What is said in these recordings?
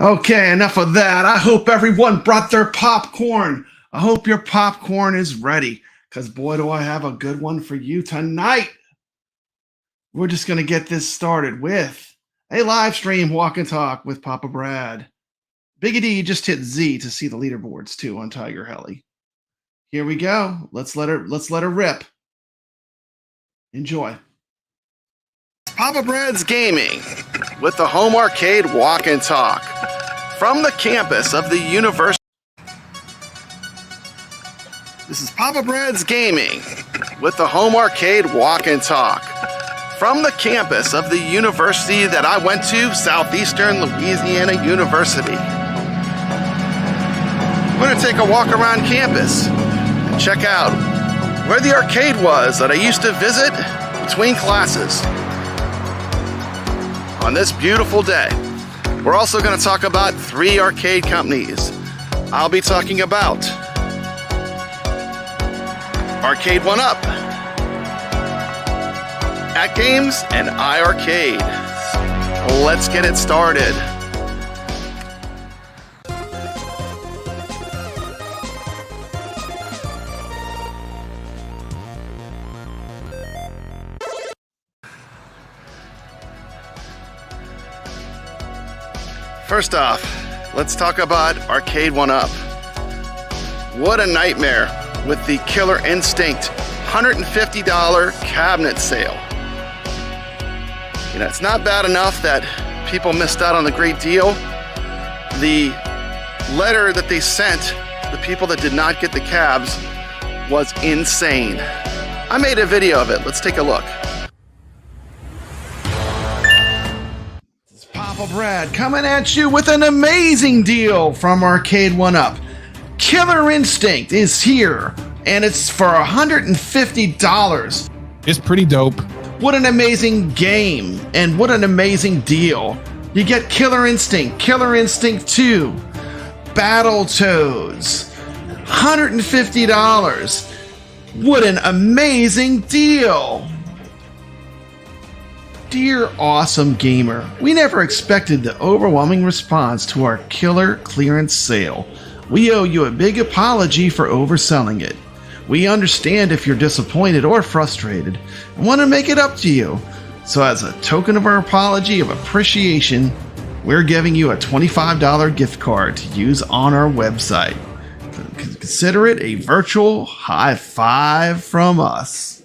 Okay, enough of that. I hope everyone brought their popcorn. I hope your popcorn is ready, because boy, do I have a good one for you tonight. We're just going to get this started with a live stream walk and talk with Papa Brad. Biggie D just hit Z to see the leaderboards too on Tiger Heli. Here we go. Let's let her rip. Enjoy. Papa Brad's Gaming with the Home Arcade Walk and Talk from the campus of the university. This is Papa Brad's Gaming with the Home Arcade Walk and Talk from the campus of the university that I went to, Southeastern Louisiana University. We're going to take a walk around campus and check out where the arcade was that I used to visit between classes on this beautiful day. We're also going to talk about 3 arcade companies. I'll be talking about Arcade1Up, AtGames, and iArcade. Let's get it started. First off, let's talk about Arcade1Up. What a nightmare with the Killer Instinct $150 cabinet sale. You know, it's not bad enough that people missed out on the great deal. The letter that they sent the people that did not get the cabs was insane. I made a video of it. Let's take a look. Papa Brad coming at you with an amazing deal from Arcade1Up. Killer Instinct is here, and it's for $150. It's pretty dope. What an amazing game, and what an amazing deal. You get Killer Instinct 2, Battletoads, $150. What an amazing deal! Dear awesome gamer, we never expected the overwhelming response to our killer clearance sale. We owe you a big apology for overselling it. We understand if you're disappointed or frustrated and want to make it up to you. So as a token of our apology of appreciation, we're giving you a $25 gift card to use on our website. Consider it a virtual high five from us.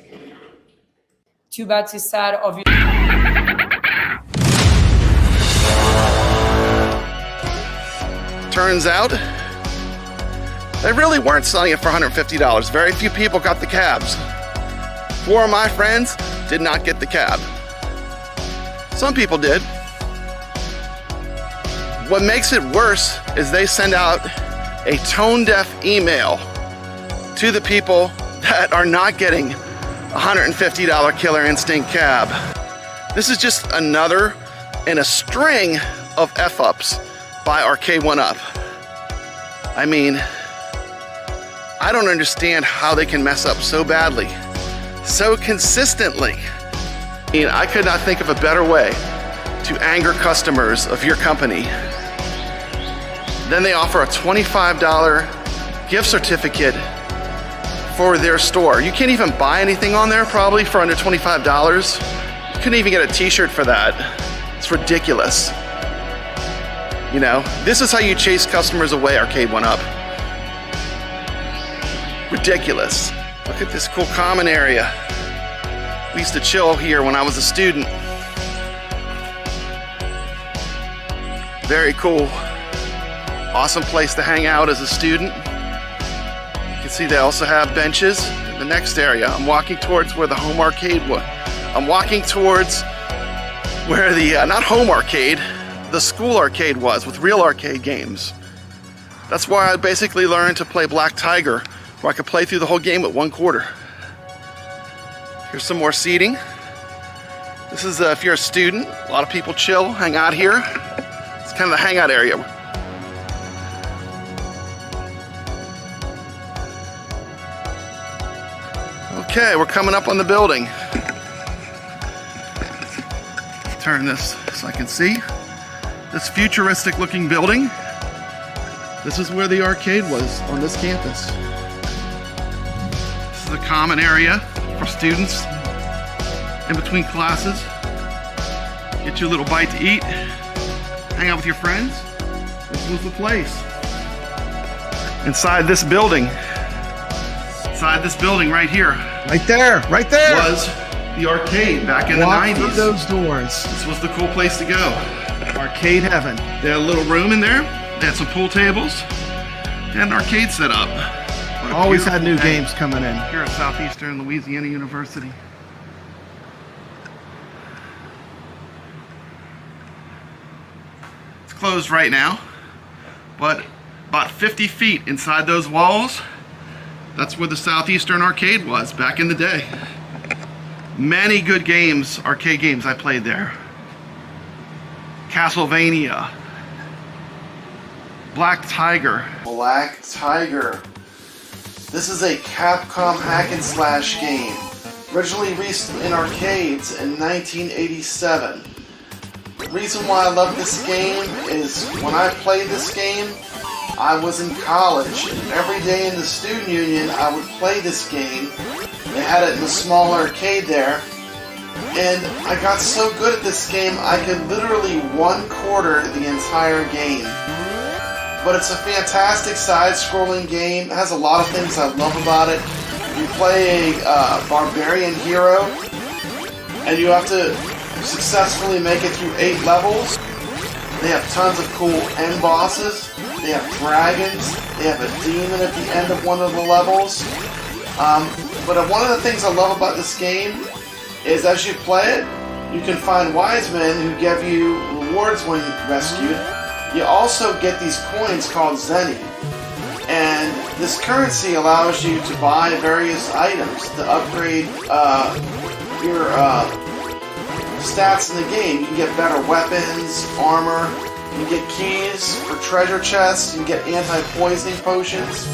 Too bad, too sad of you. Turns out, they really weren't selling it for $150. Very few people got the cabs. 4 of my friends did not get the cab. Some people did. What makes it worse is they send out a tone-deaf email to the people that are not getting a $150 Killer Instinct cab. This is just another in a string of F-ups by Arcade1Up. I mean, I don't understand how they can mess up so badly, so consistently. I mean, I could not think of a better way to anger customers of your company. Then they offer a $25 gift certificate for their store. You can't even buy anything on there probably for under $25. You couldn't even get a t-shirt for that. It's ridiculous. You know, this is how you chase customers away, Arcade1Up. Ridiculous. Look at this cool common area. We used to chill here when I was a student. Very cool. Awesome place to hang out as a student. You can see they also have benches in the next area. I'm walking towards where the home arcade was. I'm walking towards where the, not home arcade, the school arcade was with real arcade games. That's why I basically learned to play Black Tiger, where I could play through the whole game at 1/4. Here's some more seating. This is if you're a student, a lot of people chill, hang out here. It's kind of the hangout area. Okay, we're coming up on the building. Turn this so I can see. This futuristic looking building. This is where the arcade was on this campus. This is a common area for students in between classes. Get you a little bite to eat, hang out with your friends. This was the place. Inside this building right here. Right there. Was the arcade back in the 90s. Through those doors. This was the cool place to go. Arcade heaven. They had a little room in there. They had some pool tables and an arcade set up. Always had new games coming in. Here at Southeastern Louisiana University. It's closed right now, but about 50 feet inside those walls, that's where the Southeastern Arcade was back in the day. Many good games, arcade games I played there. Castlevania. Black Tiger. This is a Capcom hack and slash game. Originally released in arcades in 1987. The reason why I love this game is when I played this game, I was in college. Every day in the student union, I would play this game. They had it in the small arcade there. And I got so good at this game, I could literally 1/4 the entire game. But it's a fantastic side-scrolling game. It has a lot of things I love about it. You play a barbarian hero, and you have to successfully make it through 8 levels. They have tons of cool end bosses. They have dragons. They have a demon at the end of one of the levels. But one of the things I love about this game is as you play it, you can find wise men who give you rewards when rescued. You also get these coins called zenny. And this currency allows you to buy various items to upgrade your stats in the game. You can get better weapons, armor, you can get keys for treasure chests, you can get anti-poisoning potions.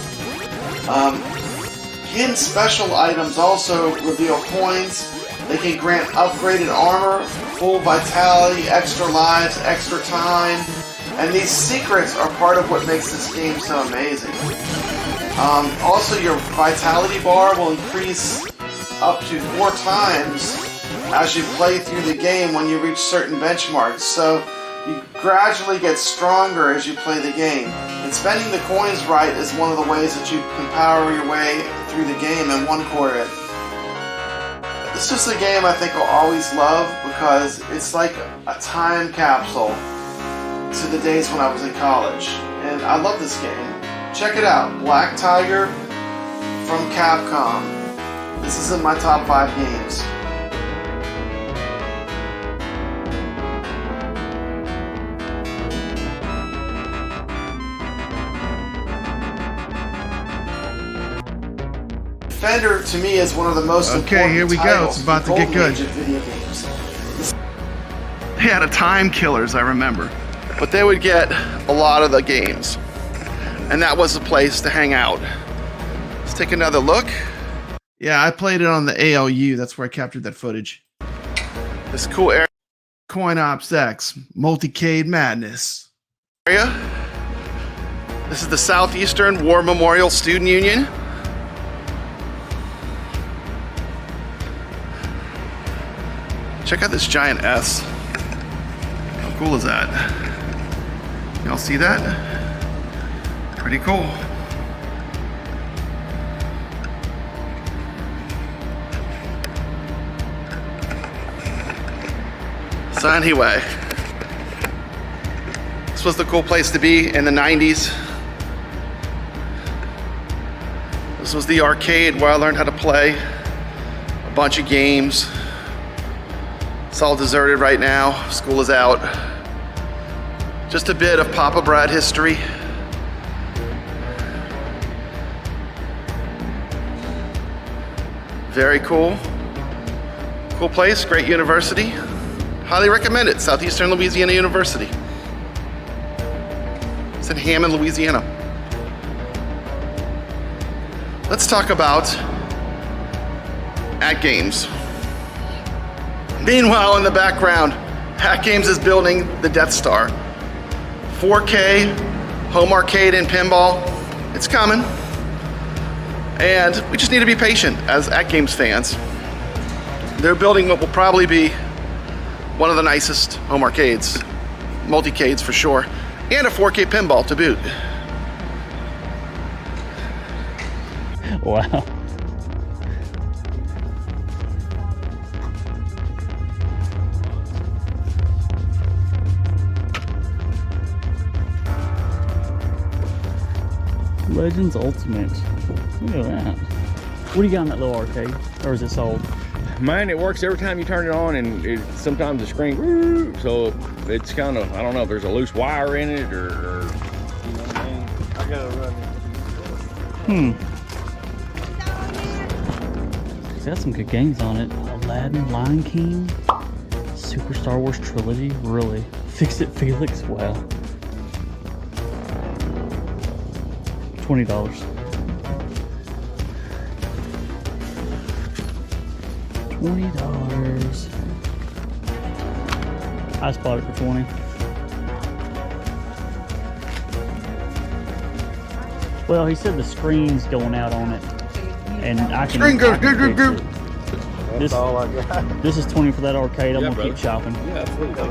Hidden special items also reveal coins. They can grant upgraded armor, full vitality, extra lives, extra time, and these secrets are part of what makes this game so amazing. Also, your vitality bar will increase up to 4 times as you play through the game when you reach certain benchmarks, so you gradually get stronger as you play the game. And spending the coins right is one of the ways that you can power your way through the game and one-core it. This is a game I think I'll always love because it's like a time capsule to the days when I was in college. And I love this game. Check it out, Black Tiger from Capcom. This is in my top 5 games. Defender to me is one of the most important here we go. titles It's about to in get golden good. age of video games. They had a time killers, I remember. But they would get a lot of the games. And that was the place to hang out. Let's take another look. Yeah, I played it on the ALU. That's where I captured that footage. This cool area. Coin Ops X, Multicade Madness. Area. This is the Southeastern War Memorial Student Union. Check out this giant S. How cool is that? Y'all see that? Pretty cool. So anyway, this was the cool place to be in the 90s. This was the arcade where I learned how to play a bunch of games. It's all deserted right now. School is out. Just a bit of Papa Brad history. Very cool. Cool place, great university. Highly recommend it, Southeastern Louisiana University. It's in Hammond, Louisiana. Let's talk about AtGames. Meanwhile, in the background, AtGames is building the Death Star. 4K, home arcade and pinball, it's coming. And we just need to be patient as AtGames fans. They're building what will probably be one of the nicest home arcades, multicades for sure, and a 4K pinball to boot. Wow. Legends Ultimate. Look at that. What do you got in that little arcade? Or is it sold? Mine, it works every time you turn it on, and sometimes the screen, so it's kind of, I don't know if there's a loose wire in it or you know what I mean? I gotta run it. It's got some good games on it. Aladdin, Lion King, Super Star Wars Trilogy, really. Fix It Felix, wow. $20. $20. I just bought it for 20. Well, he said the screen's going out on it, and I can. Screen goes I can goo, goo, fix goo. it. This, all I got. This is 20 for that arcade. I'm gonna keep shopping. Yeah, absolutely.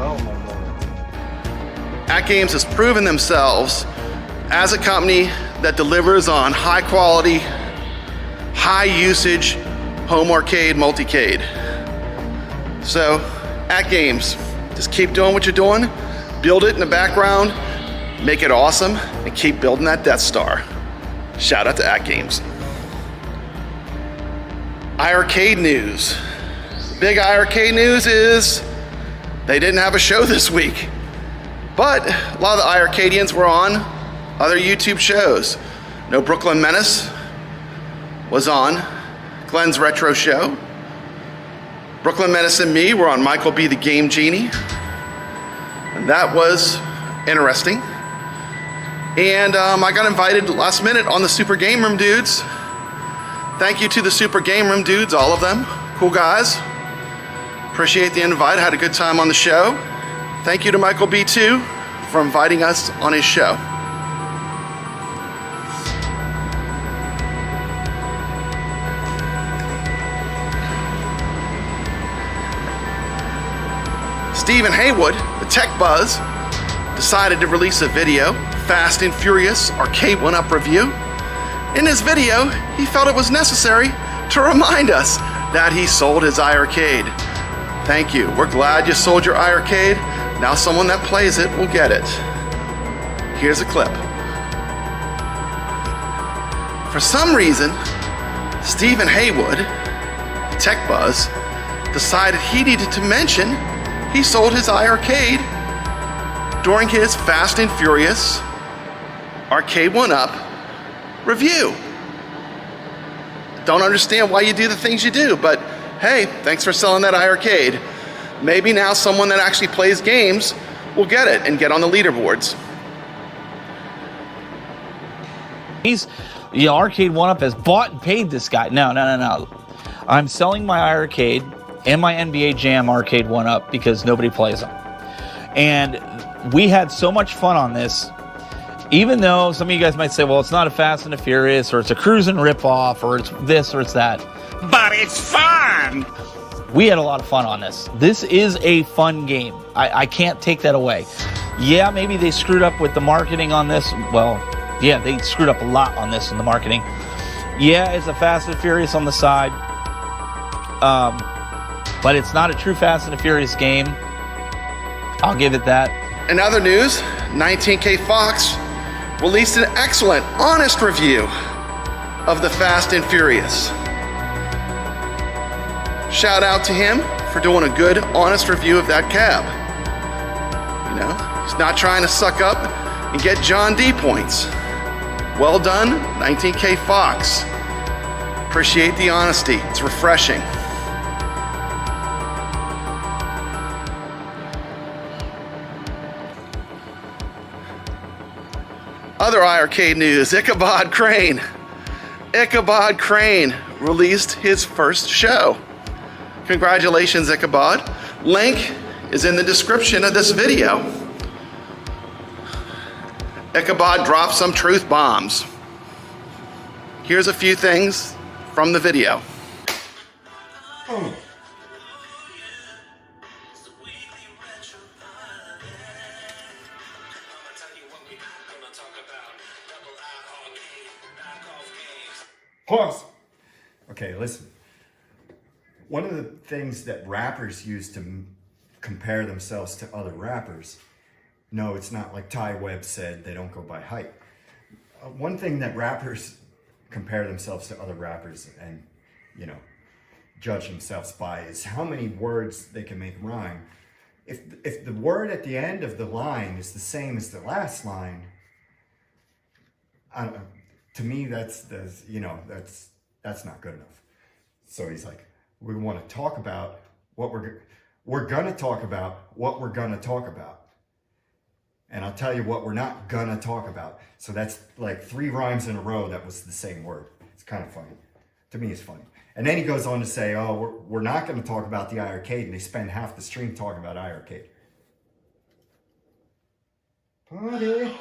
AtGames has proven themselves as a company that delivers on high quality, high usage home arcade multicade. So, AtGames, just keep doing what you're doing, build it in the background, make it awesome, and keep building that Death Star. Shout out to AtGames. iArcade news. Big iArcade news is they didn't have a show this week, but a lot of the iArcadians were on other YouTube shows. No Brooklyn Menace was on Glenn's Retro Show. Brooklyn Menace and me were on Michael B. the Game Genie. And that was interesting. And I got invited last minute on the Super Game Room dudes. Thank you to the Super Game Room dudes, all of them. Cool guys. Appreciate the invite. Had a good time on the show. Thank you to Michael B2 for inviting us on his show. Stephen Haywood, the Tech Buzz, decided to release a video, Fast and Furious Arcade1Up review. In his video, he felt it was necessary to remind us that he sold his iArcade. Thank you. We're glad you sold your iArcade. Now someone that plays it will get it. Here's a clip. For some reason, Stephen Haywood, Tech Buzz, decided he needed to mention he sold his iArcade during his Fast and Furious Arcade1Up review. Don't understand why you do the things you do, but hey, thanks for selling that iArcade. Maybe now someone that actually plays games will get it and get on the leaderboards. Arcade1Up has bought and paid this guy. No. I'm selling my iArcade and my NBA Jam Arcade1Up because nobody plays them. And we had so much fun on this, even though some of you guys might say, well, it's not a Fast and the Furious, or it's a Cruisin' ripoff, or it's this, or it's that. But it's fun! We had a lot of fun on this. This is a fun game. I can't take that away. Yeah, maybe they screwed up with the marketing on this. Well, yeah, they screwed up a lot on this in the marketing. Yeah, it's a Fast and Furious on the side. But it's not a true Fast and the Furious game. I'll give it that. In other news, 19K Fox released an excellent, honest review of the Fast and Furious. Shout out to him for doing a good, honest review of that cab. You know, he's not trying to suck up and get John D points. Well done, 19K Fox. Appreciate the honesty. It's refreshing. Other iArcade news, iiCkabodcrane. iiCkabodcrane released his first show. Congratulations, iiCkabod. Link is in the description of this video. iiCkabod dropped some truth bombs. Here's a few things from the video. Pause. Okay, listen. One of the things that rappers use to compare themselves to other rappers, no, it's not like Ty Webb said, they don't go by height. One thing that rappers compare themselves to other rappers and, you know, judge themselves by is how many words they can make rhyme. If the word at the end of the line is the same as the last line, I don't know. To me, that's not good enough. So he's like, we want to talk about what we're gonna talk about what we're gonna talk about, and I'll tell you what we're not gonna talk about. So that's like 3 rhymes in a row that was the same word. It's kind of funny. To me, it's funny. And then he goes on to say, oh, we're not going to talk about the iArcade, and they spend half the stream talking about iArcade. Party.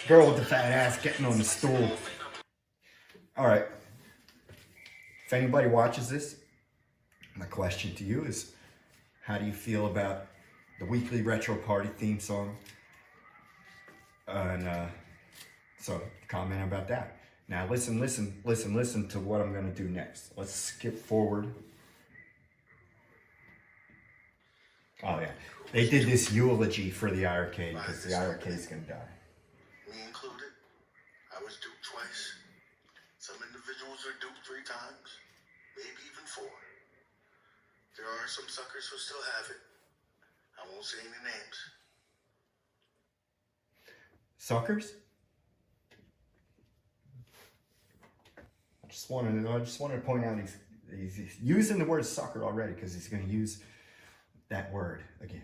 Girl with the fat ass getting on the stool. All right. If anybody watches this, my question to you is, how do you feel about the weekly retro party theme song? And so comment about that. Now listen to what I'm going to do next. Let's skip forward. Oh yeah, they did this eulogy for the iArcade because the iArcade's going to die. Me included. I was duped twice. Some individuals are duped 3 times, maybe even 4. There are some suckers who still have it. I won't say any names. Suckers? just wanted to point out he's using the word sucker already because he's going to use that word again.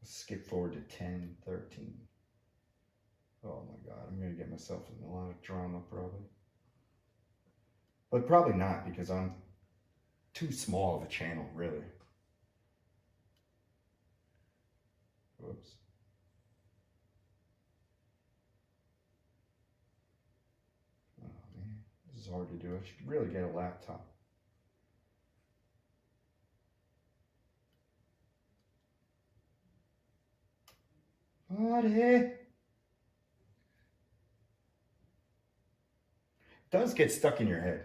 Let's skip forward to 10, 13. Oh my God, I'm going to get myself in a lot of drama probably. But probably not because I'm too small of a channel, really. Whoops. Oh man, this is hard to do. I should really get a laptop. Buddy. Does get stuck in your head.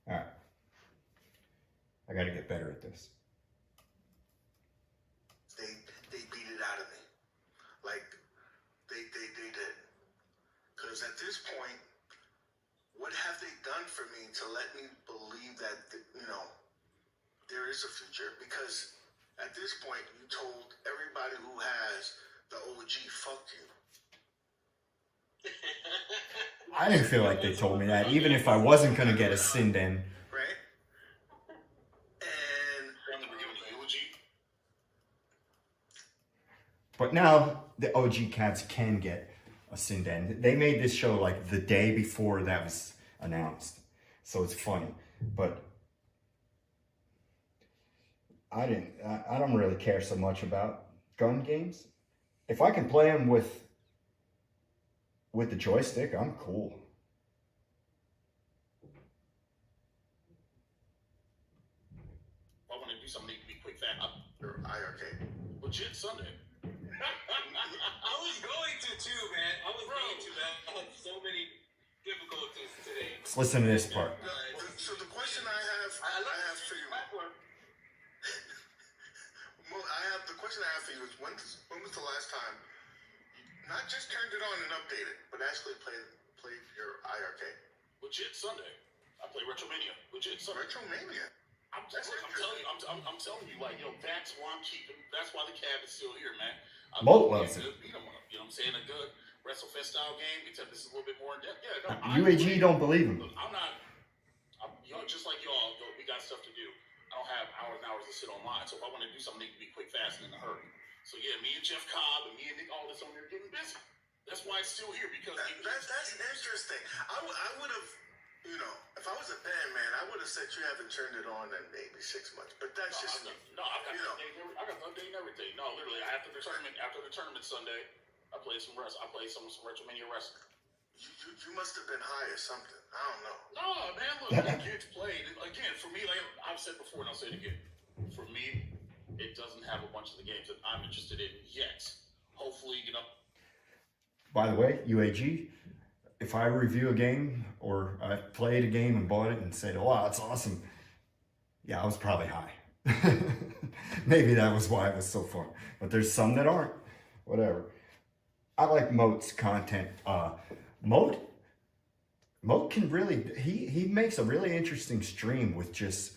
All right. I got to get better at this. They beat it out of me. Like, they did. Because at this point, what have they done for me to let me believe that, you know, there is a future? Because at this point, you told everybody who has the OG, fuck you. I didn't feel like they told me that, even if I wasn't going to get a Sinden. Right? And they were giving the eulogy. But now the OG cats can get a Sinden. They made this show like the day before that was announced. So it's funny. But I don't really care so much about gun games. If I can play them with the joystick, I'm cool. I want to do something to be quick, fast. Your iArcade. Legit Sunday. I was going to too, man. I was going to, man. I had so many difficulties today. Let's listen to this part. So the question I have for you. The question I have for you is when was the last time you not just turned it on and updated, but actually played your iArcade? Legit Sunday. I play Retromania. Legit Sunday. Retromania. I'm telling you, like, yo, that's why I'm keeping. That's why the cab is still here, man. Moat loves it. Beat 'em up. You know what I'm saying? A good WrestleFest style game, except this is a little bit more in depth. Yeah, no, UAG don't believe him. I'm you know, just like y'all, we got stuff to do. I don't have hours and hours to sit online. So if I want to do something, it can be quick, fast, and in a hurry. So yeah, me and Jeff Cobb and me and Nick, all this on there getting busy. That's why it's still here, because that's interesting. I would have, you know, if I was a band man, I would have said you haven't turned it on in maybe 6 months. But that's I've got the update and everything. No, literally, after the tournament Sunday, I played some Retromania wrestling. You must have been high or something. I don't know. No, man, look, the kids played. Again, for me, like I've said before and I'll say it again, for me, it doesn't have a bunch of the games that I'm interested in yet. Hopefully, you know. By the way, UAG, if I review a game or I played a game and bought it and said, oh, wow, it's awesome. Yeah, I was probably high. Maybe that was why it was so fun. But there's some that aren't. Whatever. I like Moat's content. Moat can really, he makes a really interesting stream with just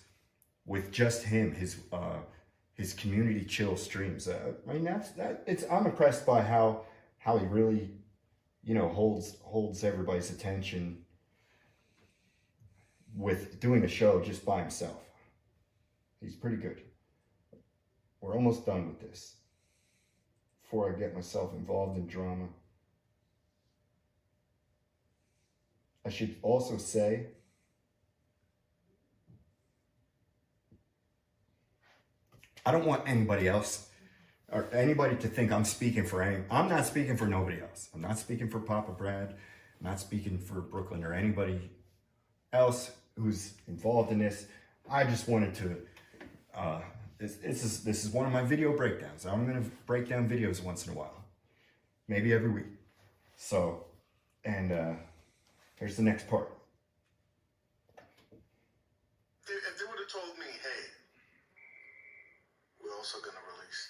him, his community chill streams. I mean, I'm impressed by how he really, you know, holds everybody's attention with doing a show just by himself. He's pretty good. We're almost done with this before I get myself involved in drama. I should also say, I don't want anybody else or anybody to think I'm speaking for I'm not speaking for nobody else. I'm not speaking for Papa Brad. I'm not speaking for Brooklyn or anybody else who's involved in this. I just wanted to, this is one of my video breakdowns. I'm going to break down videos once in a while, maybe every week. So, and here's the next part. If they would have told me, hey, we're also going to release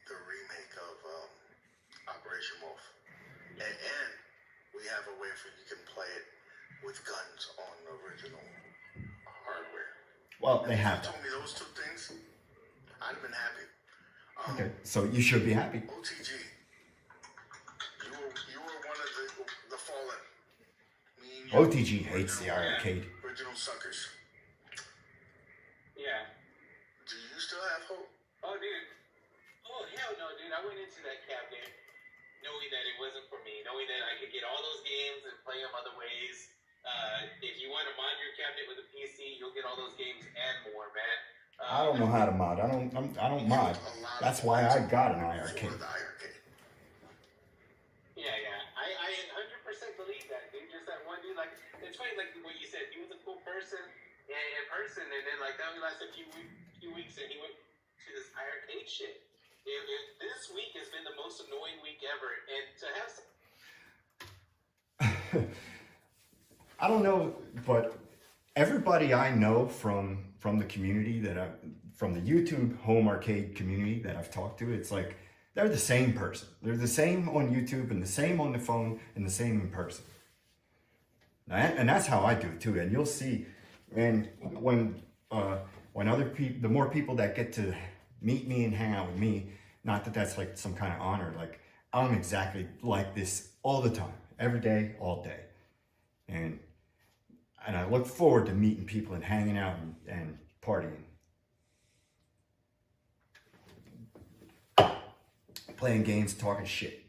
the remake of Operation Wolf, and we have a way for you can play it with guns on the original hardware. Well, they have. If you told me those two things, I'd have been happy. Okay, so you should be happy. OTG, you were one of the fallen. Me and you, OTG hates the iArcade. original suckers. Yeah. Do you still have hope? Oh, dude. Oh, hell no, dude. I went into that cabinet knowing that it wasn't for me, knowing that I could get all those games and play them other ways. If you want to mod your cabinet with a PC, you'll get all those games and more, man. I don't know how to mod. I don't mod. That's why I got an iArcade. Yeah. I 100% believe that, dude. Just that one dude, like, it's funny, like what you said. He was a cool person in person, and then like that only lasted a few weeks, and he went to this iArcade shit. This week has been the most annoying week ever, and to have some. I don't know, but everybody I know from the community from the YouTube home arcade community that I've talked to, it's like they're the same person. They're the same on YouTube and the same on the phone and the same in person. And that's how I do it too. And you'll see, and when other people, the more people that get to meet me and hang out with me, not that that's like some kind of honor, like I'm exactly like this all the time, every day, all day. And I look forward to meeting people and hanging out and partying. Playing games, talking shit.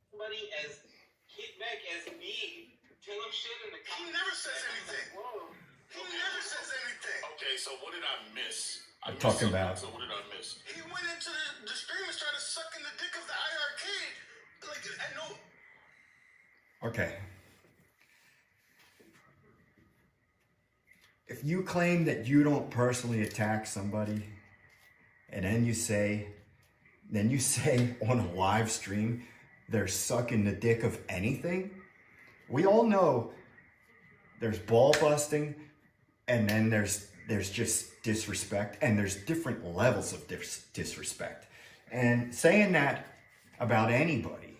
Somebody as kickback as me, tell him shit in the He never says anything. Whoa. He never says anything. Okay, so what did I miss? I'm talking about. So what did I miss? He went into the stream and started sucking the dick of the iArcade. Like, I know. Okay. If you claim that you don't personally attack somebody, and then you say on a live stream they're sucking the dick of anything, we all know there's ball busting, and then there's just disrespect, and there's different levels of disrespect. And saying that about anybody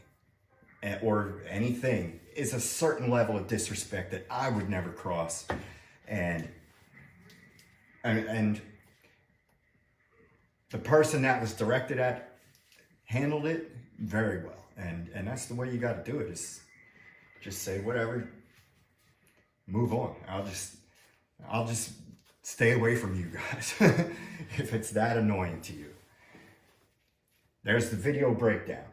or anything is a certain level of disrespect that I would never cross. And the person that was directed at handled it very well. And that's the way you got to do it, is just say whatever, move on. I'll just stay away from you guys if it's that annoying to you. There's the video breakdown.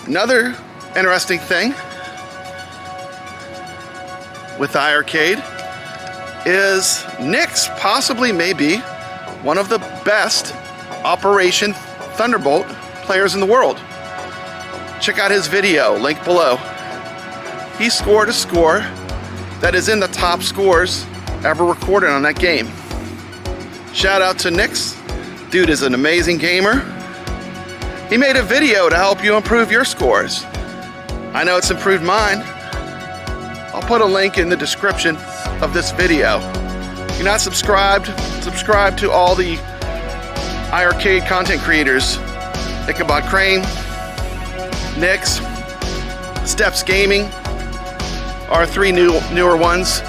Another interesting thing with iArcade is Nick's possibly maybe one of the best Operation Thunderbolt players in the world. Check out his video, link below. He scored a score that is in the top scores ever recorded on that game. Shout out to Nick's. Dude is an amazing gamer. He made a video to help you improve your scores. I know it's improved mine. I'll put a link in the description of this video. If you're not subscribed, subscribe to all the iArcade content creators. iiCkabodcrane, Nick's, StepsGaming are three newer ones.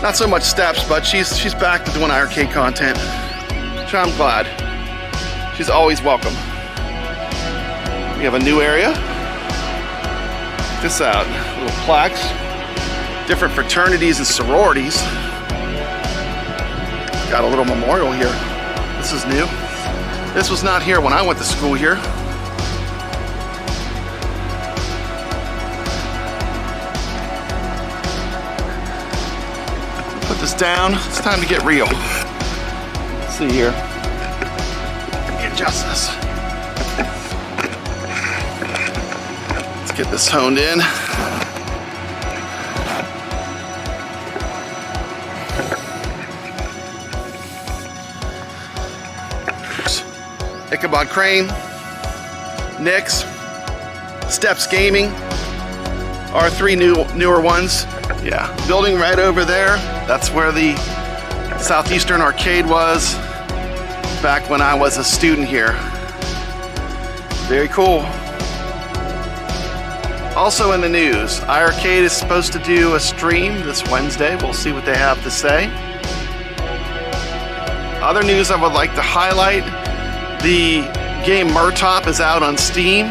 Not so much Steps, but she's back to doing iArcade content. So I'm glad. She's always welcome. We have a new area. Check this out. Little plaques. Different fraternities and sororities. Got a little memorial here. This is new. This was not here when I went to school here. Put this down. It's time to get real. Let's see here. Adjust this. Let's get this honed in. iiCkabodcrane, Nick's, StepsGaming are three newer ones. Yeah, building right over there. That's where the Southeastern Arcade was back when I was a student here. Very cool. Also in the news, iArcade is supposed to do a stream this Wednesday. We'll see what they have to say. Other news I would like to highlight, the game Murtop is out on Steam.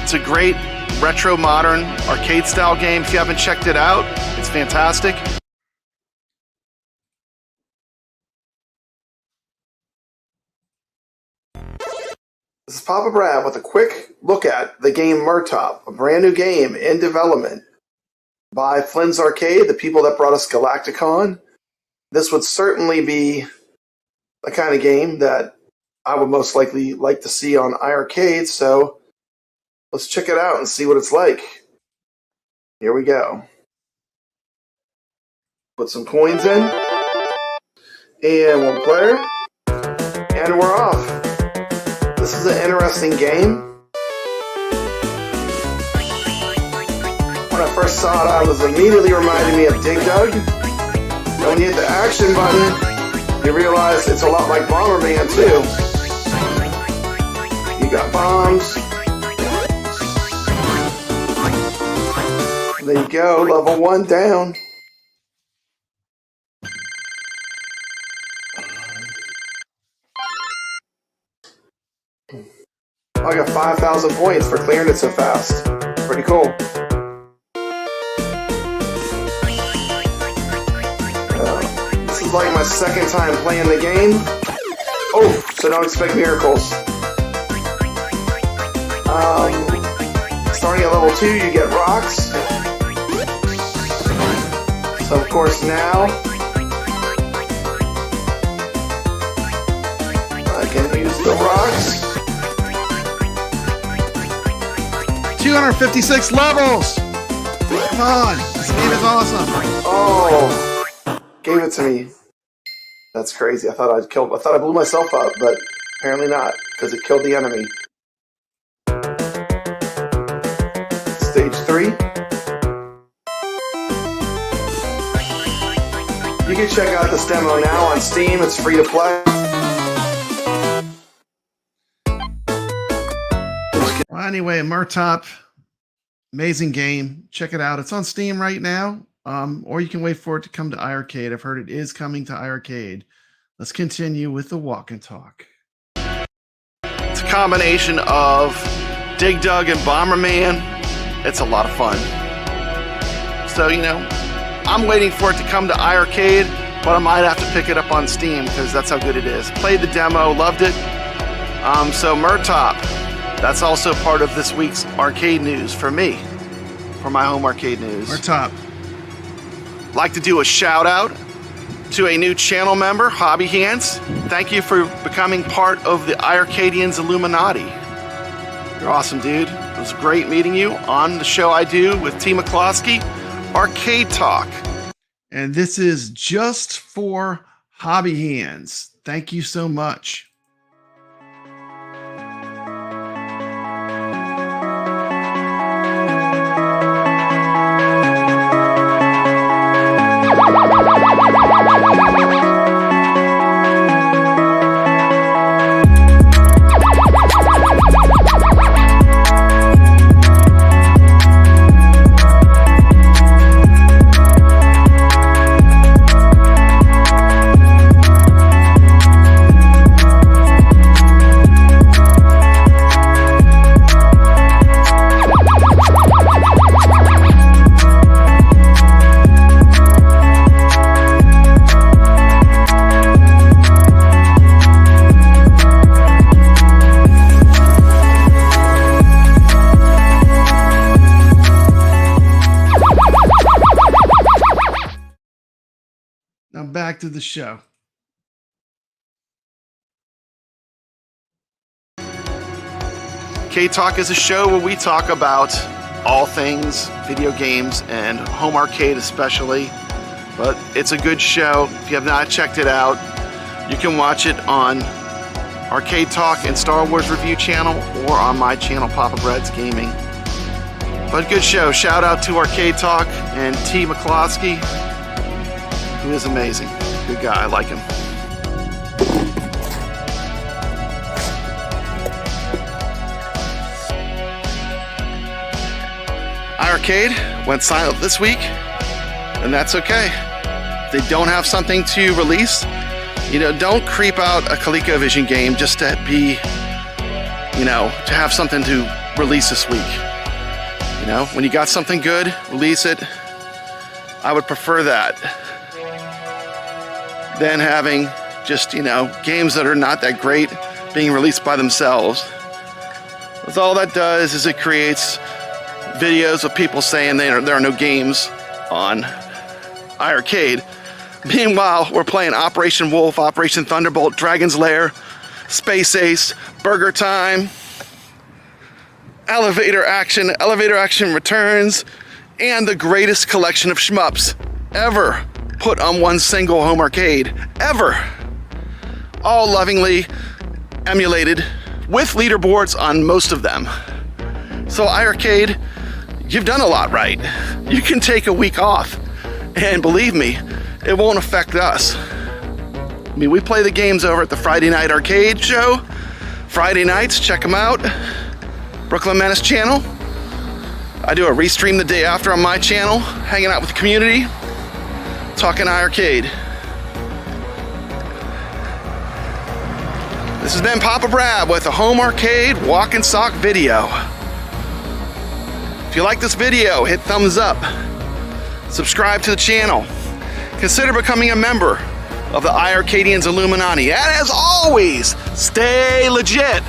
It's a great retro modern arcade style game. If you haven't checked it out, it's fantastic. This is Papa Brad with a quick look at the game Murtop, a brand new game in development by Flynn's Arcade, the people that brought us Galacticon. This would certainly be the kind of game that I would most likely like to see on iArcade, so let's check it out and see what it's like. Here we go. Put some coins in, and one player, and we're off. This is an interesting game. When I first saw it, I was immediately reminding me of Dig Dug. And when you hit the action button, you realize it's a lot like Bomberman too. You got bombs. There you go, level 1 down. I got 5,000 points for clearing it so fast. Pretty cool. This is like my second time playing the game. Oh, so don't expect miracles. Starting at level 2, you get rocks. So of course now, I can use the rocks. 256 levels! Come on, this game is awesome. Oh, gave it to me. That's crazy. I thought I blew myself up, but apparently not, because it killed the enemy. Stage 3. You can check out this demo now on Steam. It's free to play. Well, anyway, Murtop, amazing game. Check it out. It's on Steam right now, or you can wait for it to come to iArcade. I've heard it is coming to iArcade. Let's continue with the walk and talk. It's a combination of Dig Dug and Bomberman. It's a lot of fun. So, you know, I'm waiting for it to come to iArcade, but I might have to pick it up on Steam because that's how good it is. Played the demo, loved it. So Murtop, that's also part of this week's arcade news for me, for my home arcade news. Murtop. Like to do a shout out to a new channel member, Hobby Hands. Thank you for becoming part of the iArcadians Illuminati. You're awesome, dude. It was great meeting you on the show I do with T. McCloskey, Arcade Talk. And this is just for Hobby Hands. Thank you so much. Now back to the show. K-Talk is a show where we talk about all things video games and home arcade especially. But it's a good show. If you have not checked it out, you can watch it on Arcade Talk and Star Wars Review channel or on my channel, Papa Brad's Gaming. But good show. Shout out to Arcade Talk and T. McCloskey, who is amazing. Good guy. I like him. iArcade went silent this week, and that's okay. If they don't have something to release, don't creep out a ColecoVision game just to be, to have something to release this week. When you got something good, release it. I would prefer that than having just, games that are not that great being released by themselves. That's all that does is it creates videos of people saying there are no games on iArcade. Meanwhile, we're playing Operation Wolf, Operation Thunderbolt, Dragon's Lair, Space Ace, Burger Time, Elevator Action Returns, and the greatest collection of shmups ever put on one single home arcade, ever. All lovingly emulated with leaderboards on most of them. So iArcade, you've done a lot right. You can take a week off, and believe me, it won't affect us. I mean, we play the games over at the Friday Night Arcade show. Friday nights, check them out. Brooklyn Menace channel. I do a restream the day after on my channel, hanging out with the community, talking iArcade. This has been Papa Brad with a home arcade walk and sock video. If you like this video, hit thumbs up. Subscribe to the channel. Consider becoming a member of the iArcadians Illuminati. And as always, stay legit.